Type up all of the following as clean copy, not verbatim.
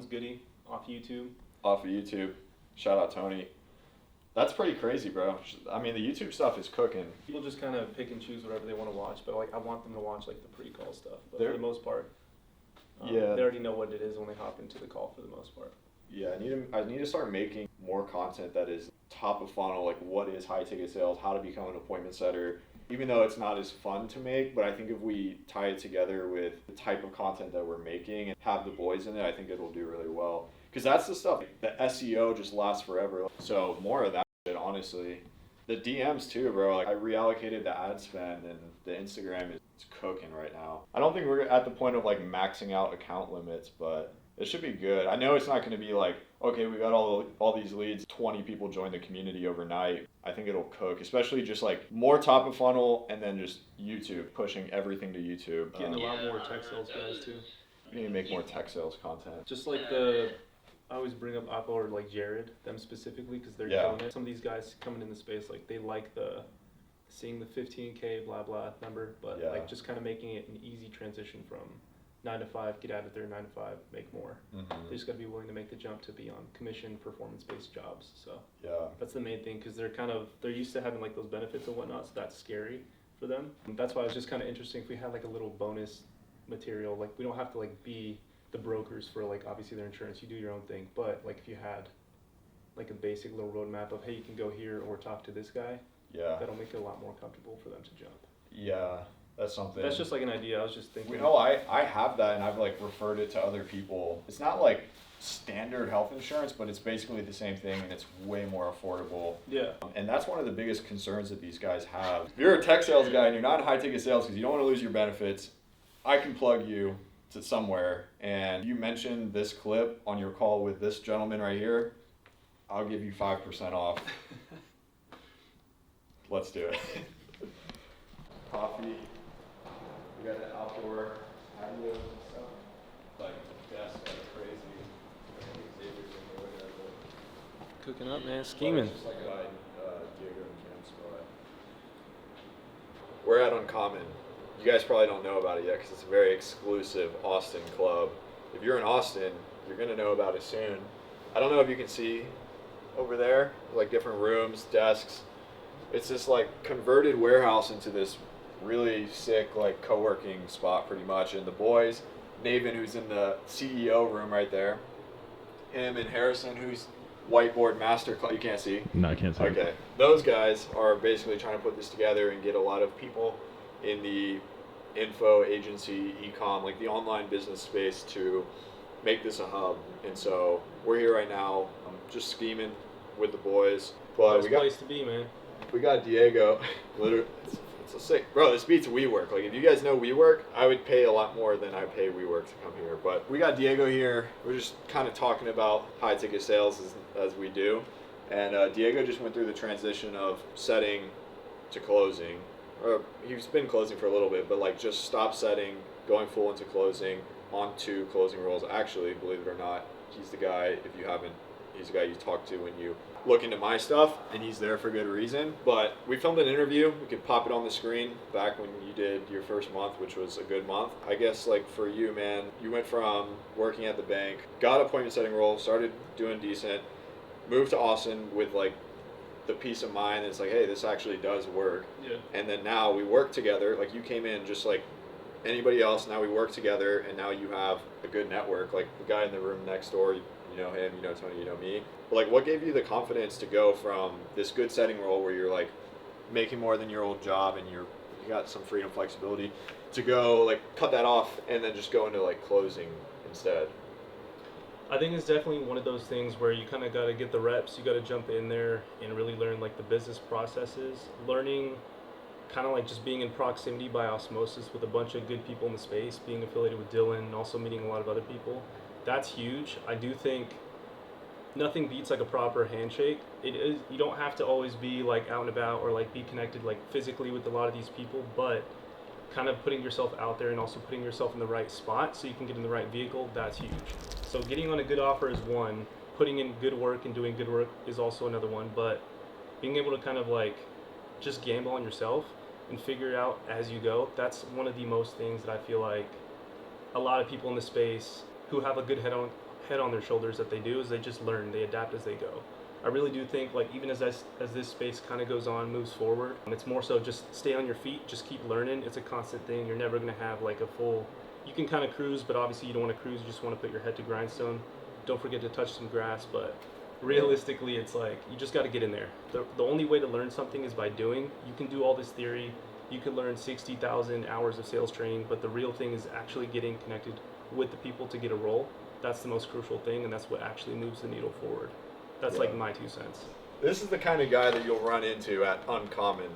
Sounds goody. Off YouTube. Off of YouTube. Shout out Tony. That's pretty crazy, bro. I mean, the YouTube stuff is cooking. People just kind of pick and choose whatever they want to watch, but like I want them to watch like the pre-call stuff. But They're- for the most part, Yeah. they already know what it is when they hop into the call for the most part. Yeah, I need to start making more content that is top of funnel, like what is high ticket sales, how to become an appointment setter. Even though it's not as fun to make, but I think if we tie it together with the type of content that we're making and have the boys in it, I think it'll do really well. Because that's the stuff, the SEO just lasts forever. So more of that shit, honestly. The DMs too, bro. Like I reallocated the ad spend and the Instagram is cooking right now. I don't think we're at the point of like maxing out account limits, but it should be good. I know it's not going to be like, okay, we got all these leads, 20 people join the community overnight. I think it'll cook, especially just like more top of funnel and then just YouTube, pushing everything to YouTube. Getting a lot more tech sales guys too. We need to make more tech sales content. Just like I always bring up Apple or like Jared, them specifically, because they're Yeah. killing it. Some of these guys coming in the space, like they like seeing the 15K blah blah number, but Yeah. like just kind of making it an easy transition from 9 to 5, get out of there 9 to 5, make more. Mm-hmm. They just got to be willing to make the jump to be on commission, performance-based jobs. So Yeah. that's the main thing, because they're used to having like those benefits and whatnot, so that's scary for them. And that's why it's just kind of interesting if we had like a little bonus material. Like we don't have to like be the brokers for like obviously their insurance. You do your own thing, but like if you had like a basic little roadmap of hey, you can go here or talk to this guy. Yeah. That'll make it a lot more comfortable for them to jump. Yeah. That's something. That's just like an idea. I was just thinking. You know, I have that and I've like referred it to other people. It's not like standard health insurance, but it's basically the same thing and it's way more affordable. Yeah. And that's one of the biggest concerns that these guys have. If you're a tech sales guy and you're not in high ticket sales because you don't want to lose your benefits, I can plug you to somewhere. And you mentioned this clip on your call with this gentleman right here, I'll give you 5% off. Let's do it. Coffee. We got an outdoor patio and stuff. Like desks that are crazy. I think Xavier's in there with that. Cooking up, man. Scheming. Just like Diego and Cam's spot. We're at Uncommon. You guys probably don't know about it yet because it's a very exclusive Austin club. If you're in Austin, you're gonna know about it soon. I don't know if you can see over there, like different rooms, desks. It's this like converted warehouse into this really sick like co-working spot pretty much. And the boys, Navin, who's in the CEO room right there, him and Harrison, who's Whiteboard master class. You can't see? No, I can't see. Okay. Those guys are basically trying to put this together and get a lot of people in the info agency, Ecom, like the online business space to make this a hub. And so we're here right now, just scheming with the boys. But Best place to be, man. we got Diego. Literally, it's a sick, bro. This beats WeWork. Like if you guys know WeWork, I would pay a lot more than I pay WeWork to come here. But we got Diego here. We're just kind of talking about high ticket sales as we do. And Diego just went through the transition of setting to closing. Or he's been closing for a little bit, but like just stop setting, going full into closing, onto closing roles. Actually, believe it or not, he's the guy, if you haven't, he's the guy you talk to when you look into my stuff, and he's there for good reason. But we filmed an interview. We could pop it on the screen back when you did your first month, which was a good month. I guess like for you, man, you went from working at the bank, got appointment setting role, started doing decent, moved to Austin with like the peace of mind. It's like, hey, this actually does work. Yeah. And then now we work together. Like you came in just like anybody else. Now we work together, and now you have a good network. Like the guy in the room next door, you know him, you know Tony, you know me. But like, what gave you the confidence to go from this good setting role where you're like making more than your old job and you got some freedom, flexibility, to go like cut that off and then just go into like closing instead? I think it's definitely one of those things where you kind of got to get the reps. You got to jump in there and really learn like the business processes. Learning kind of like just being in proximity by osmosis with a bunch of good people in the space, being affiliated with Dylan, and also meeting a lot of other people. That's huge. I do think nothing beats like a proper handshake. It is, you don't have to always be like out and about or like be connected like physically with a lot of these people, but kind of putting yourself out there and also putting yourself in the right spot so you can get in the right vehicle, that's huge. So getting on a good offer is one, putting in good work and doing good work is also another one, but being able to kind of like just gamble on yourself and figure it out as you go, that's one of the most things that I feel like a lot of people in the space who have a good head head on their shoulders that they do is they just learn, they adapt as they go. I really do think, like, even as this space kind of goes on, moves forward, it's more so just stay on your feet, just keep learning. It's a constant thing. You're never going to have like a full, you can kind of cruise, but obviously you don't want to cruise. You just want to put your head to grindstone. Don't forget to touch some grass, but realistically, it's like, you just got to get in there. The only way to learn something is by doing. You can do all this theory. You can learn 60,000 hours of sales training, but the real thing is actually getting connected with the people to get a role. That's the most crucial thing, and that's what actually moves the needle forward. That's like my 2 cents. This is the kind of guy that you'll run into at Uncommon.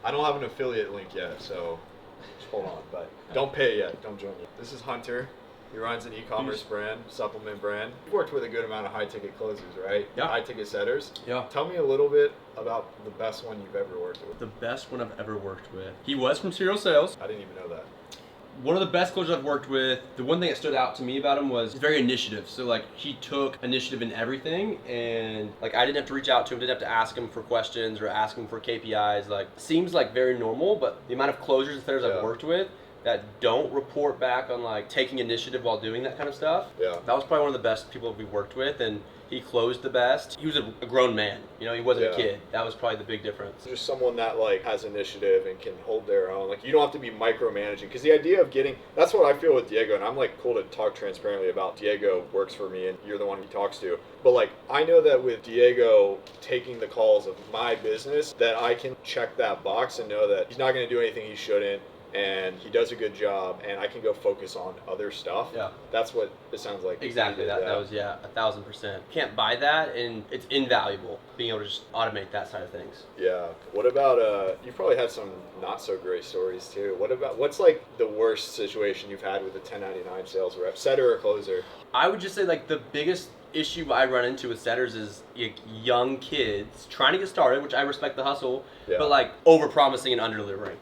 I don't have an affiliate link yet, so just hold on. But don't pay yet. Don't join yet. This is Hunter. He runs an e-commerce brand, supplement brand. You've worked with a good amount of high-ticket closers, right? Yeah. High-ticket setters. Yeah. Tell me a little bit about the best one you've ever worked with. The best one I've ever worked with. He was from Serial Sales. I didn't even know that. One of the best closers I've worked with, the one thing that stood out to me about him was he's very initiative. So like he took initiative in everything, and like I didn't have to reach out to him, didn't have to ask him for questions or ask him for KPIs. Like seems like very normal, but the amount of closers and setters I've worked with that don't report back on like taking initiative while doing that kind of stuff. Yeah. That was probably one of the best people we worked with, and he closed the best. He was a grown man, you know, he wasn't a kid. That was probably the big difference. Just someone that like has initiative and can hold their own. Like you don't have to be micromanaging, because the idea of getting, that's what I feel with Diego, and I'm like cool to talk transparently about. Diego works for me and you're the one he talks to. But like I know that with Diego taking the calls of my business, that I can check that box and know that he's not going to do anything he shouldn't, and he does a good job, and I can go focus on other stuff. Yeah. That's what it sounds like. Exactly. That was 1,000%. Can't buy that, and it's invaluable being able to just automate that side of things. Yeah. What about you probably had some not so great stories too. What's like the worst situation you've had with a 1099 sales rep, setter or closer? I would just say like the biggest issue I run into with setters is like young kids trying to get started, which I respect the hustle, but like over promising and under delivering.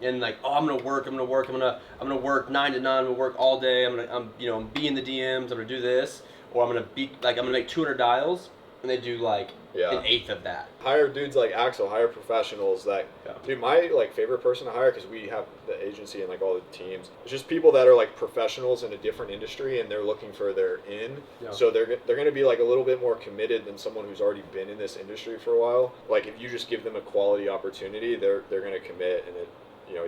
And like, oh, I'm gonna work 9 to 9, I'm gonna work all day, I'm be in the DMs, I'm gonna do this, or I'm gonna make 200 dials, and they do like an eighth of that. Hire dudes like Axel, hire professionals that, dude, my like favorite person to hire, because we have the agency and like all the teams, it's just people that are like professionals in a different industry and they're looking for their in. So they're going to be like a little bit more committed than someone who's already been in this industry for a while. Like if you just give them a quality opportunity, they're going to commit, and it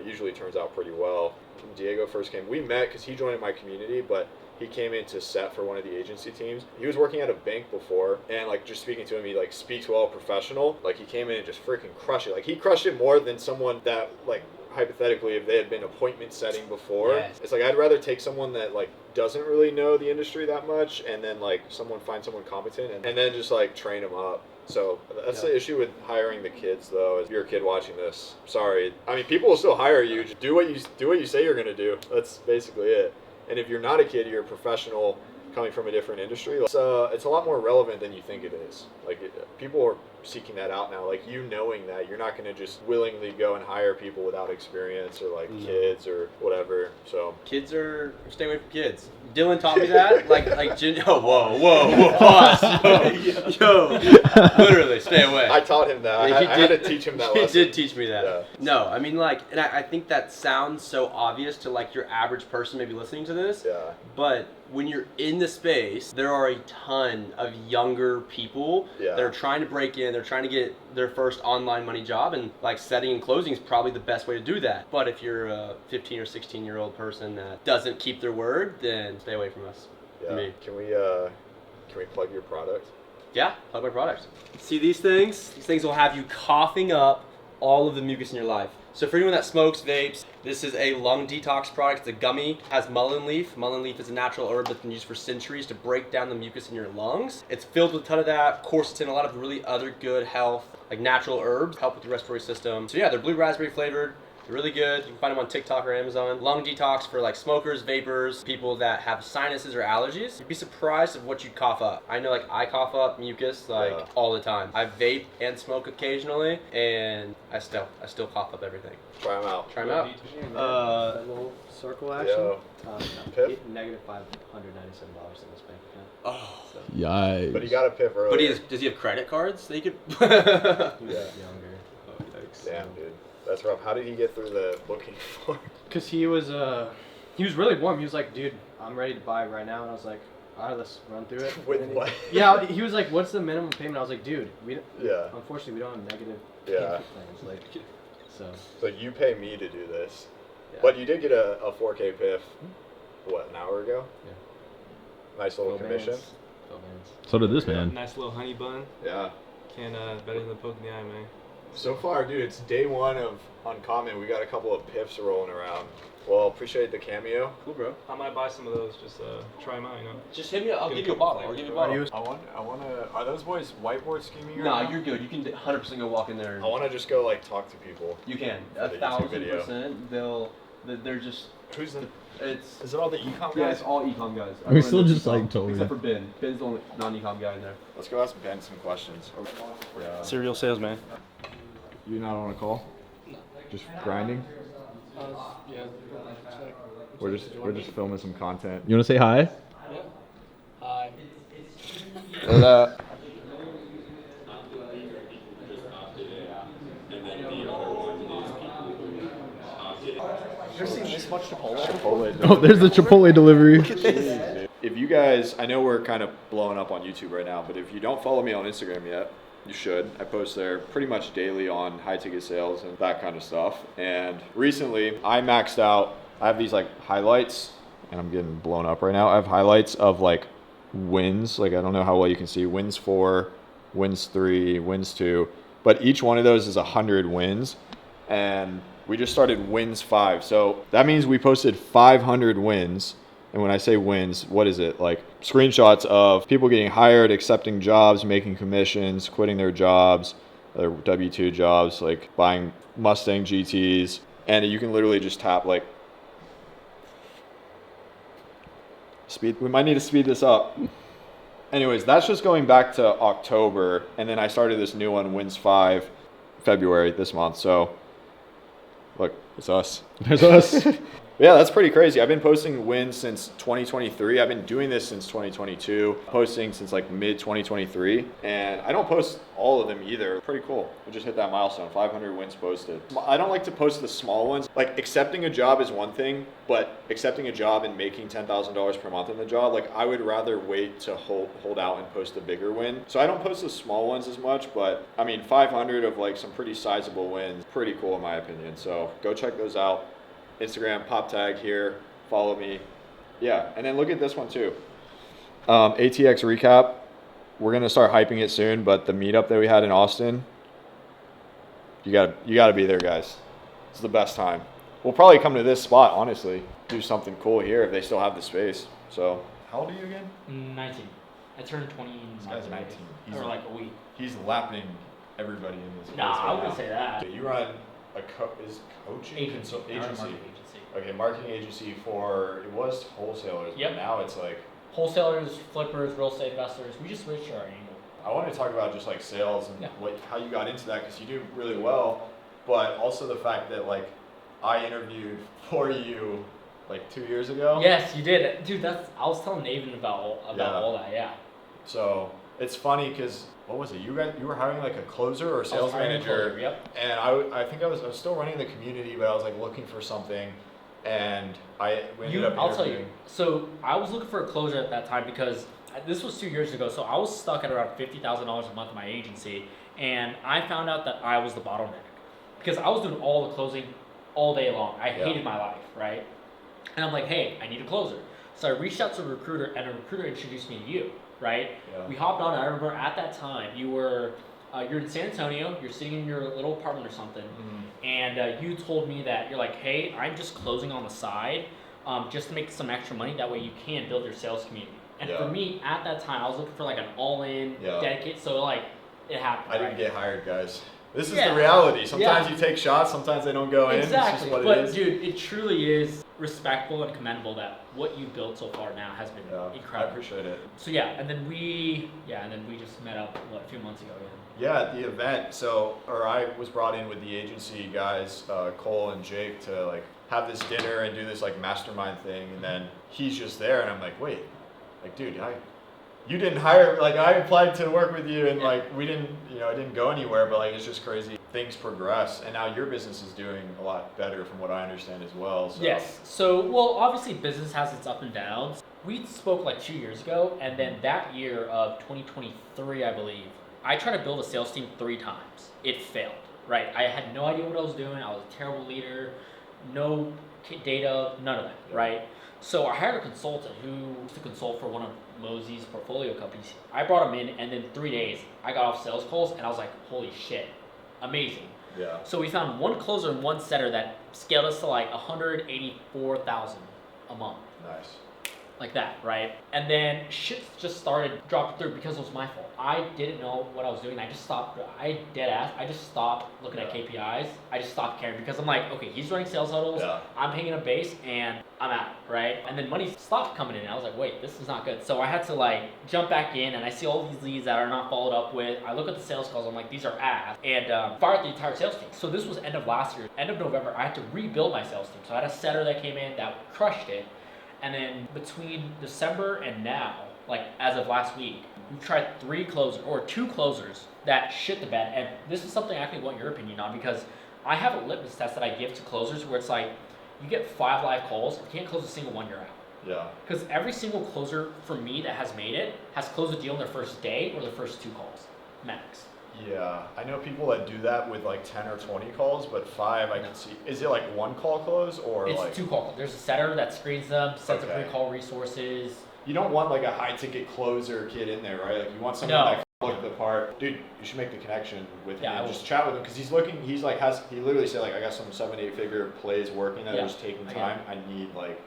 usually turns out pretty well. When Diego first came, we met because he joined my community, but he came in to set for one of the agency teams. He was working at a bank before, and like just speaking to him, he like speaks well, professional. Like he came in and just freaking crushed it. Like he crushed it more than someone that like hypothetically, if they had been appointment setting before, it's like I'd rather take someone that like doesn't really know the industry that much, and then like find someone competent, and then just like train them up. So that's the issue with hiring the kids, though. If you're a kid watching this, sorry. I mean, people will still hire you. Just do what you say you're gonna do. That's basically it. And if you're not a kid, you're a professional coming from a different industry. It's a lot more relevant than you think it is. Like people are seeking that out now. Like knowing that you're not going to just willingly go and hire people without experience or like kids or whatever. So stay away from kids. Dylan taught me that. Whoa, pause. Yo, literally stay away. I taught him that. I had to teach him that lesson. He did teach me that. Yeah. No, I mean and I think that sounds so obvious to like your average person maybe listening to this. Yeah. But when you're in the space, there are a ton of younger people that are trying to break in. They're trying to get their first online money job, and like setting and closing is probably the best way to do that. But if you're a 15 or 16-year-old person that doesn't keep their word, then stay away from us. Yeah. Can we plug your product? Yeah, plug my product. See these things? These things will have you coughing up all of the mucus in your life. So for anyone that smokes, vapes, this is a lung detox product. It's a gummy. It has mullein leaf. Mullein leaf is a natural herb that's been used for centuries to break down the mucus in your lungs. It's filled with a ton of that. Of course, it's in a lot of really other good health, like natural herbs, help with your respiratory system. So yeah, they're blue raspberry flavored. They're really good. You can find them on TikTok or Amazon. Lung detox for like smokers, vapors, people that have sinuses or allergies. You'd be surprised of what you'd cough up. I know like I cough up mucus all the time. I vape and smoke occasionally, and I still cough up everything. Try them out. Try them out. That little circle action. Pip? Negative $597 in this bank account. Oh. So. Yikes. But he got a pip earlier. But does he have credit cards that he could? He was younger. Oh, yikes. Damn, dude. That's rough. How did he get through the booking form? Cause he was really warm. He was like, dude, I'm ready to buy right now, and I was like, All right, let's run through it. With what? Yeah, he was like, "What's the minimum payment?" I was like, "Dude, Yeah. unfortunately, we don't have negative Yeah. payment plans." Like, so. So you pay me to do this, Yeah. but you did get a 4K PIF. What, an hour ago? Yeah. Nice little Phil commission. Vance. Phil Vance. So did this man. Nice little honey bun. Yeah. Can't better than the poke in the eye, man. So far, dude, it's day one of Uncommon. We got a couple of PIFs rolling around. Well, appreciate the cameo. Cool, bro. I might buy some of those. Just try them out, you know. Just hit me up. I'll Get a give you a couple bottle. I'll give you a flavors. bottle. I want to. Are those boys whiteboard scheming? Nah, you're good. You can 100% go walk in there. I want to just go like talk to people. You can. For the YouTube video. 1,000%. They're just. Who's the? It's. Is it all the ecom guys? Yeah, it's all ecom guys. We still Everyone just knows like ecom, totally. Except for Ben. Ben's the only non-ecom guy in there. Let's go ask Ben some questions. Yeah. Serial salesman. You're not on a call? Just grinding? Yeah. We're just filming some content. You want to say hi? Hi. Chipotle. Oh, there's the Chipotle delivery. If you guys, I know we're kind of blowing up on YouTube right now, but if you don't follow me on Instagram yet, you should. I post there pretty much daily on high ticket sales and that kind of stuff. And recently, I maxed out. I have these like highlights, and I'm getting blown up right now. I have highlights of like wins. Like I don't know how well you can see wins 4, wins 3, wins 2, but each one of those is 100 wins, and we just started wins 5. So that means we posted 500 wins. And when I say wins, what is it? Like screenshots of people getting hired, accepting jobs, making commissions, quitting their jobs, their W-2 jobs, like buying Mustang GTs. And you can literally just tap like speed. We might need to speed this up. Anyways, that's just going back to October. And then I started this new one, wins 5, February this month. So look, it's us. There's us. Yeah, that's pretty crazy. I've been posting wins since 2023. I've been doing this since 2022, posting since like mid 2023. And I don't post all of them either. Pretty cool. We just hit that milestone, 500 wins posted. I don't like to post the small ones. Like accepting a job is one thing, but accepting a job and making $10,000 per month in the job, like I would rather wait to hold out and post a bigger win. So I don't post the small ones as much, but I mean, 500 of like some pretty sizable wins, pretty cool in my opinion. So go check those out. Instagram, pop tag here, follow me. Yeah, and then look at this one too. ATX recap. We're gonna start hyping it soon, but the meetup that we had in Austin, you gotta be there, guys. It's the best time. We'll probably come to this spot, honestly, do something cool here if they still have the space. So, how old are you again? 19. I turned 20 This guy's 19. He's or like a week. He's lapping everybody in this place. Nah, I right wouldn't now. say that. You run a coaching Agency. agency. Marketing agency. Okay, marketing agency for, it was wholesalers, Yep. but now it's like, Wholesalers, flippers, real estate investors. We just switched our angle. I want to talk about just like sales and Yeah. how you got into that, because you do really well, but also the fact that like I interviewed for you like 2 years ago. Yes, you did. Dude, I was telling Nathan about all that, yeah. So it's funny because what was it? You were hiring like a closer or sales manager. Yep. And I think I was still running the community, but I was like looking for something, and we ended up I'll tell you. interviewing. So I was looking for a closer at that time because this was 2 years ago. So I was stuck at around $50,000 a month in my agency, and I found out that I was the bottleneck because I was doing all the closing all day long. I hated my life, right? And I'm like, hey, I need a closer. So I reached out to a recruiter, and a recruiter introduced me to you, right? Yeah. We hopped on. I remember at that time you're in San Antonio. You're sitting in your little apartment or something, and you told me that you're like, hey, I'm just closing on the side, just to make some extra money. That way you can build your sales community. And for me at that time, I was looking for like an all-in, dedicated. So like it happened. I didn't get hired, guys. This is Yeah. the reality. Sometimes Yeah. you take shots, sometimes they don't go in. It's Exactly. just what But it is. dude, it truly is respectful and commendable that what you've built so far now has been I incredible. appreciate it. So and then we just met up a few months ago. Yeah, at the event. I was brought in with the agency guys, Cole and Jake, to like have this dinner and do this like mastermind thing, and then he's just there, and I'm like, wait, like, dude, you didn't hire, like, I applied to work with you, and like we didn't, it didn't go anywhere, but like it's just crazy. Things progress, and now your business is doing a lot better from what I understand as well. So. Yes. So, well, obviously business has its up and downs. we spoke like 2 years ago, and then that year of 2023, I believe, I tried to build a sales team 3 times. It failed, right? I had no idea what I was doing. I was a terrible leader, no data, none of that, right? So I hired a consultant who used to consult for one of Mosey's portfolio companies. I brought him in, and in 3 days, I got off sales calls, and I was like, holy shit, amazing. Yeah. So we found one closer and one setter that scaled us to like 184,000 a month. Nice. Like that, right? And then shit just started dropping through because it was my fault. I didn't know what I was doing. I just stopped. I just stopped looking at KPIs. I just stopped caring because I'm like, okay, he's running sales huddles. Yeah. I'm paying a base and I'm out, right? And then money stopped coming in. And I was like, wait, this is not good. So I had to like jump back in, and I see all these leads that are not followed up with. I look at the sales calls. I'm like, these are ass, and fired the entire sales team. So this was end of last year. End of November, I had to rebuild my sales team. So I had a setter that came in that crushed it. And then between December and now, like as of last week, we've tried 2 closers that shit the bed. And this is something I actually want your opinion on, because I have a litmus test that I give to closers where it's like, you get 5 live calls, you can't close a single one, you're out. Yeah. Because every single closer for me that has made it has closed a deal in their first day or their first 2 calls, max. Yeah, I know people that do that with like 10 or 20 calls, but 5 I can see. Is it like 1 call close or It's like 2 calls. There's a setter that screens them, sets up Okay. pre-call resources. You don't want like a high ticket closer kid in there, right? Like you want someone No. that can look the part. Dude, you should make the connection with Yeah, I him. will. Just chat with him because he's looking. He's like he literally said like I got some 7-8 figure plays working that Yeah, are just taking I get time. I need like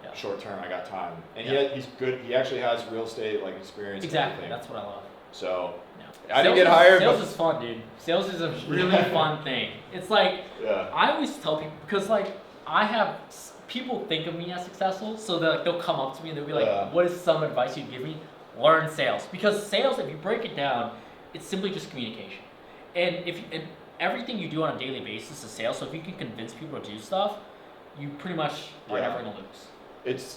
Yeah. short term. I got time, and Yeah. he's good. He actually has real estate like experience. Exactly. And everything. That's what I love. So Yeah. I didn't Sales get hired, Sales but is fun, dude. Sales is a really fun thing. It's like, yeah. I always tell people, because like I have people think of me as successful, so they'll come up to me and they'll be like, Yeah. what is some advice you'd give me? Learn sales. Because sales, if you break it down, it's simply just communication. And everything you do on a daily basis is sales. So if you can convince people to do stuff, you pretty much are Yeah. never gonna lose.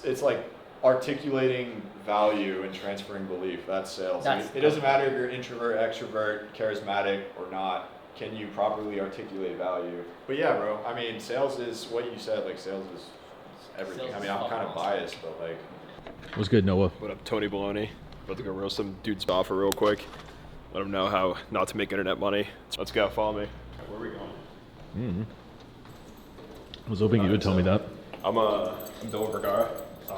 It's like articulating value and transferring belief. That's sales. That's- It doesn't matter if you're introvert, extrovert, charismatic, or not. Can you properly articulate value? But yeah, bro. I mean, sales is what you said. Like sales is everything. Sales I is mean, I'm fucking kind of awesome. biased, but like. What's good, Noah? What up, Tony Baloney? About to go roast some dude's offer real quick. Let him know how not to make internet money. Let's go, follow me. Where are we going? Mm-hmm. I was hoping you would tell me that. I'm Dylan Vergara.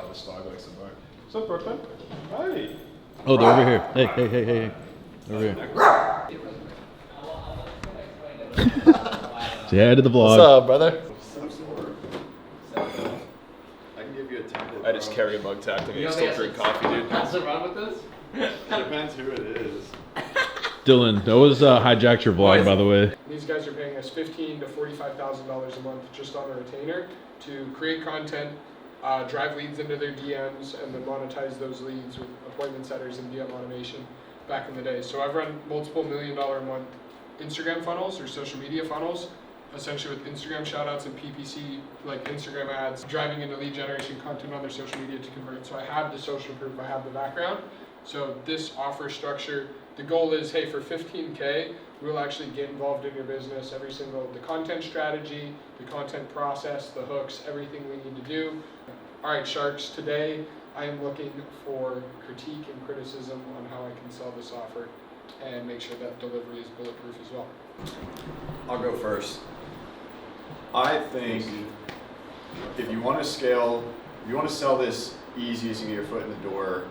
This dog likes the book. What's up, Brooklyn? Hi. Oh, they're over here. Hey. Over here. Say hi to the vlog. What's up, brother? I can give you a template. I just bro. carry a mug tactic and still drink coffee, dude. run with this? Depends who it is. Dylan, Noah's hijacked your vlog, by the way. These guys are paying us $15,000 to $45,000 a month just on the retainer to create content, drive leads into their DMs, and then monetize those leads with appointment setters and DM automation back in the day. So I've run multiple $1 million a month Instagram funnels or social media funnels, essentially with Instagram shoutouts and PPC, like Instagram ads, driving into lead generation content on their social media to convert. So I have the social proof, I have the background. So this offer structure, the goal is, hey, for $15K, we'll actually get involved in your business, the content strategy, the content process, the hooks, everything we need to do. All right, Sharks, today I am looking for critique and criticism on how I can sell this offer and make sure that delivery is bulletproof as well. I'll go first. I think if you want to scale, if you want to sell this easy as you get your foot in the door,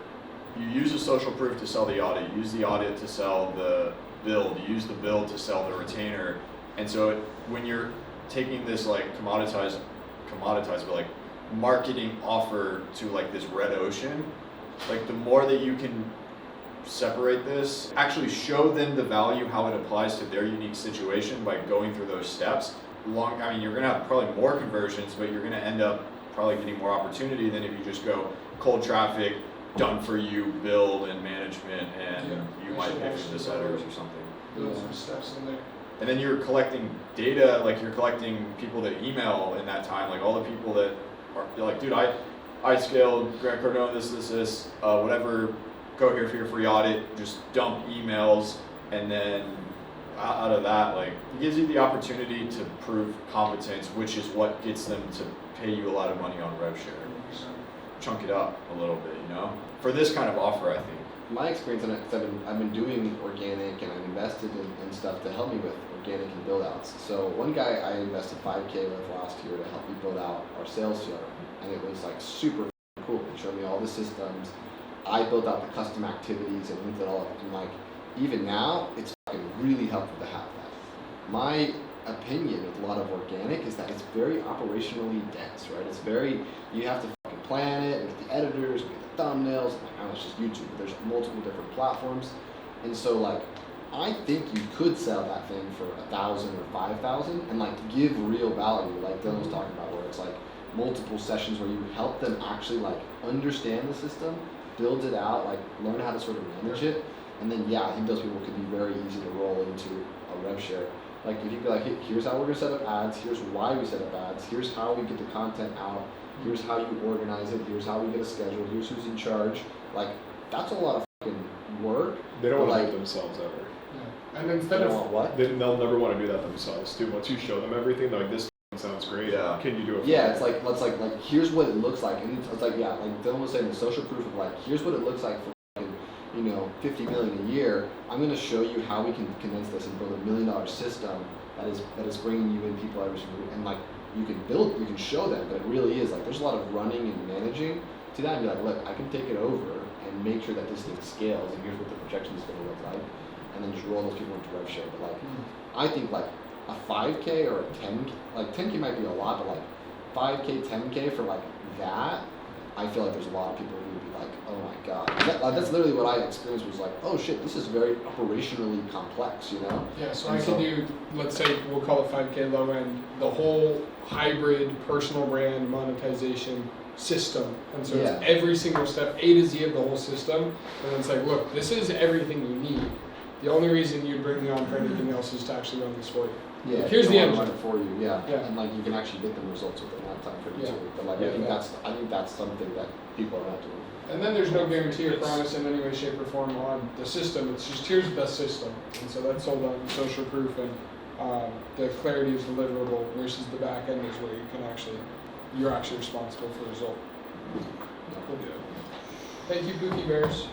you use the social proof to sell the audit, you use the audit to sell the build, you use the build to sell the retainer. And so when you're taking this like commoditized, but like marketing offer to like this red ocean, like the more that you can separate this, actually show them the value, how it applies to their unique situation by going through those steps. I mean, you're gonna have probably more conversions, but you're gonna end up probably getting more opportunity than if you just go cold traffic, done for you, build and management, and you might pay for the setters or something. Build some steps in there. And then you're collecting data, like you're collecting people that email in that time, like all the people that are, you're like, dude, I scaled Grant Cardone, this, whatever, go here for your free audit, just dump emails, and then out of that, like, it gives you the opportunity to prove competence, which is what gets them to pay you a lot of money on rev share. chunk it up a little bit, you know, for this kind of offer, I think. My experience on it, because I've been doing organic and I've invested in stuff to help me with organic and build outs. So one guy I invested $5K with last year to help me build out our sales CRM, and it was like super cool. He showed me all the systems. I built out the custom activities and linked it all up. And like, even now, it's fucking really helpful to have that. My opinion with a lot of organic is that it's very operationally dense, right? It's very, you have to fucking plan it, and get the editors, and get the thumbnails, and like, I know it's just YouTube, but there's multiple different platforms. And so like, I think you could sell that thing for $1,000 or $5,000 and like give real value, like Dylan was talking about, where it's like multiple sessions where you help them actually like understand the system, build it out, like learn how to sort of manage it, and then yeah, I think those people could be very easy to roll into a rev share. Like if you be like, hey, here's how we're gonna set up ads, here's why we set up ads, here's how we get the content out, here's how you organize it, here's how we get a schedule, here's who's in charge. Like that's a lot of fucking work. They don't want to like, do it themselves ever. Yeah. And instead of what? They'll never want to do that themselves too. Once you show them everything, they're like, this sounds great. Yeah. Can you do it? Yeah, it's like let's like here's what it looks like, and it's like yeah, like Dylan was saying, the social proof of like here's what it looks like for fucking, you know, 50 million a year. I'm gonna show you how we can condense this and build $1 million system that is bringing you in people every single week, and like you can show them, but it really is like there's a lot of running and managing to that, and be like, look, I can take it over and make sure that this thing scales, and here's what the projection is gonna look like, and then just roll those people into rev share. But like, I think like a 5K or a 10K, like 10K might be a lot, but like 5K, 10K for like that, I feel like there's a lot of people who would be like, oh my god. That's literally what I experienced, was like, oh shit, this is very operationally complex, you know? yeah, so I could do, let's say we'll call it 5K low end, the whole hybrid personal brand monetization system. And so Yeah. it's every single step, A to Z of the whole system. And it's like, look, this is everything you need. The only reason you'd bring me on for anything else is to actually run this for you. Yeah, Here's you the don't engine. wanna run it for you, yeah. Yeah. And like you can actually get them results within that time pretty Yeah. easily. But like Yeah, I think yeah. that's something that people are not doing. And then there's no guarantee or promise in any way, shape, or form on the system. It's just here's the system. And so that's sold on social proof and the clarity of deliverable versus the back end is where you're actually responsible for the result. Cool. Thank you, Pookie Bears.